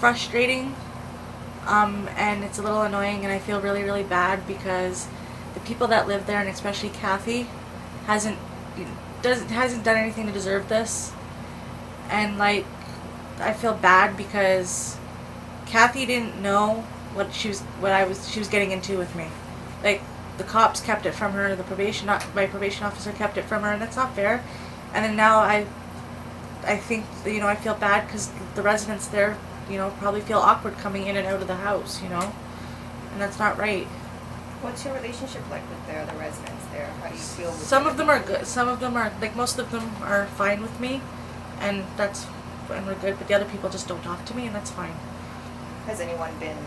frustrating, and it's a little annoying, and I feel really, really bad because the people that live there, and especially Kathy, hasn't done anything to deserve this. And like, I feel bad because Kathy didn't know what she was getting into with me. Like, the cops kept it from her, my probation officer kept it from her, and that's not fair. And then now I think, you know, I feel bad because the residents there, you know, probably feel awkward coming in and out of the house, you know, and that's not right. What's your relationship like with the residents there? How do you feel with Some of them are good. Some of them are, like, most of them are fine with me, and we're good, but the other people just don't talk to me, and that's fine. Has anyone been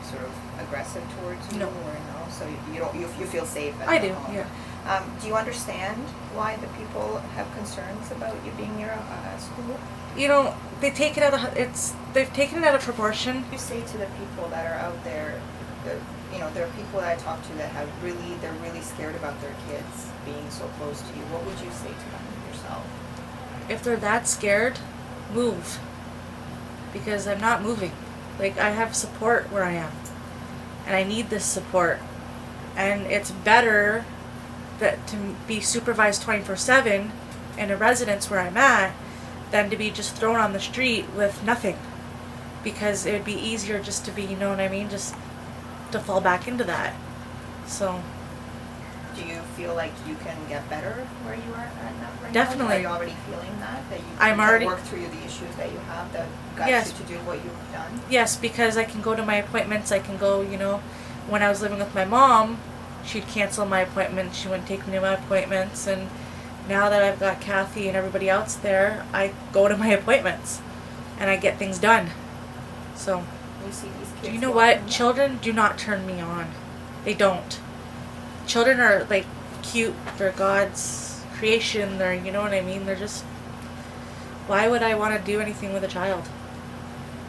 sort of aggressive towards you? No. Or no? So you feel safe at I the do, home. yeah. Do you understand why the people have concerns about you being near a school? You know, they've taken it out of proportion. You say to the people that are out there, you know, there are people that I talk to that they're really scared about their kids being so close to you. What would you say to them yourself? If they're that scared, move. Because I'm not moving. Like, I have support where I am. And I need this support. And it's better to be supervised 24/7 in a residence where I'm at than to be just thrown on the street with nothing. Because it would be easier just to be, you know what I mean, just to fall back into that. So, do you feel like you can get better where you are at now? Right definitely. Now? Are you already feeling that you I'm can already work through the issues that you have that got Yes. you to do what you've done? Yes, because I can go to my appointments. I can go, you know, when I was living with my mom, she'd cancel my appointments. She wouldn't take me to my appointments. And now that I've got Kathy and everybody else there, I go to my appointments and I get things done. So, You see these kids. do you know what? Children do not turn me on. They don't. Children are, like, cute. They're God's creation. They're, you know what I mean? They're just, why would I want to do anything with a child?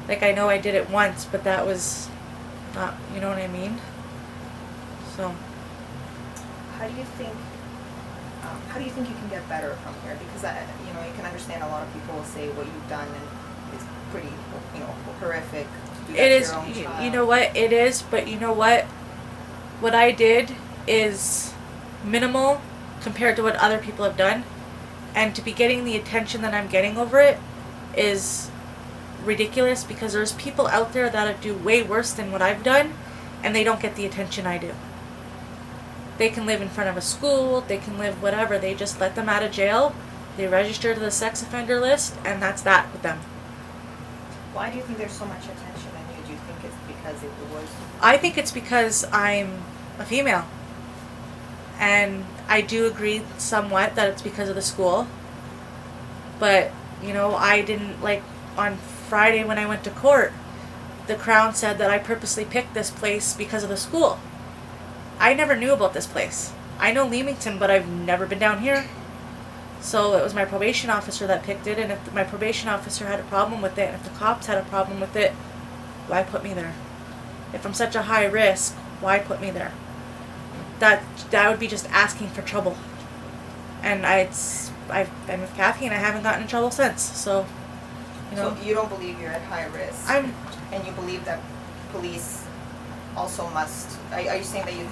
Like, I know I did it once, but that was not, you know what I mean? So, How do you think? How do you think you can get better from here? Because you know, you can understand a lot of people will say what you've done and it's pretty, you know, horrific. To do that it to is, your own child. you know what? It is, but you know what? What I did is minimal compared to what other people have done. And to be getting the attention that I'm getting over it is ridiculous, because there's people out there that do way worse than what I've done, and they don't get the attention I do. They can live in front of a school, they can live whatever, they just let them out of jail, they register to the sex offender list, and that's that with them. Why do you think there's so much attention on you? Do you think it's because it was? I think it's because I'm a female. And I do agree somewhat that it's because of the school. But, you know, I didn't, like, on Friday when I went to court, the Crown said that I purposely picked this place because of the school. I never knew about this place. I know Leamington, but I've never been down here. So it was my probation officer that picked it, and if my probation officer had a problem with it, and if the cops had a problem with it, why put me there? If I'm such a high risk, why put me there? That would be just asking for trouble. And I've been with Kathy, and I haven't gotten in trouble since. So, you know. So you don't believe you're at high risk? And you believe that police also must. Are you saying that you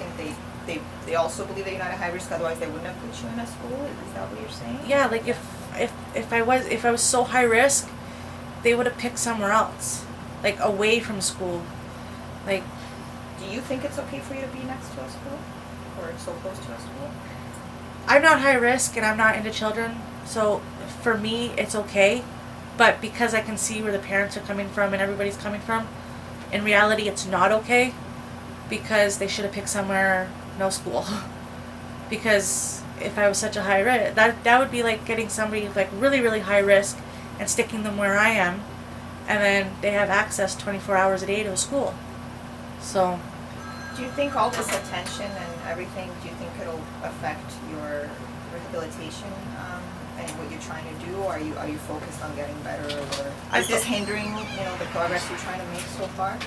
think they also believe that you're not at high risk? Otherwise, they wouldn't have put you in a school. Is that what you're saying? Yeah, like if I was so high risk, they would have picked somewhere else, like away from school. Like, do you think it's okay for you to be next to a school, or so close to a school? I'm not high risk and I'm not into children, so for me it's okay. But because I can see where the parents are coming from and everybody's coming from, in reality it's not okay, because they should have picked somewhere no school. Because if I was such a high risk, that would be like getting somebody like really, really high risk and sticking them where I am, and then they have access 24 hours a day to a school. So, do you think all this attention and everything, do you think it'll affect your rehabilitation and what you're trying to do? Are you focused on getting better, or is this hindering, you know, the progress you're trying to make so far?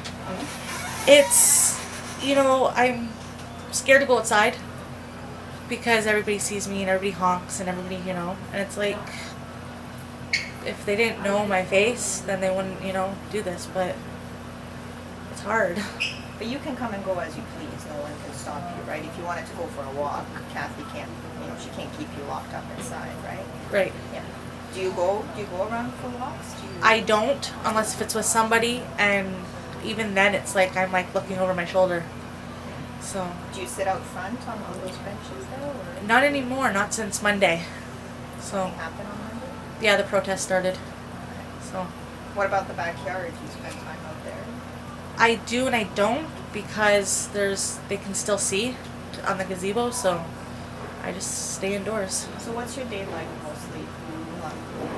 It's, you know, I'm scared to go outside because everybody sees me and everybody honks and everybody, you know, and it's like, if they didn't know my face, then they wouldn't, you know, do this. But It's hard. But you can come and go as you please. No one can stop you, right? If you wanted to go for a walk, Kathy can't. She can't keep you locked up inside, right? Right. Yeah. Do you go around for walks? I don't, unless if it's with somebody, and even then it's like I'm like looking over my shoulder. So. Do you sit out front on those benches there? Or? Not anymore. Not since Monday. So. Something happened on Monday? Yeah, the protest started. Okay. So. What about the backyard? Do you spend time out there? I do and I don't, because they can still see on the gazebo, so I just stay indoors. So what's your day like mostly?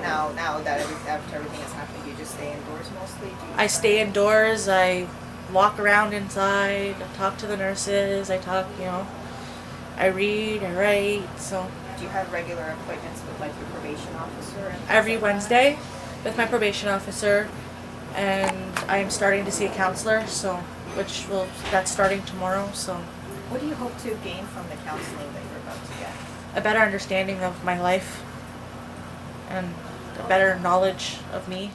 Now that after everything has happened, you just stay indoors mostly? I stay indoors. I walk around inside. I talk to the nurses. I I read. I write. So. Do you have regular appointments with like your probation officer? Every Wednesday with my probation officer, and I'm starting to see a counselor. So, that's starting tomorrow. So. What do you hope to gain from the counseling that you're about to get? A better understanding of my life and a better knowledge of me.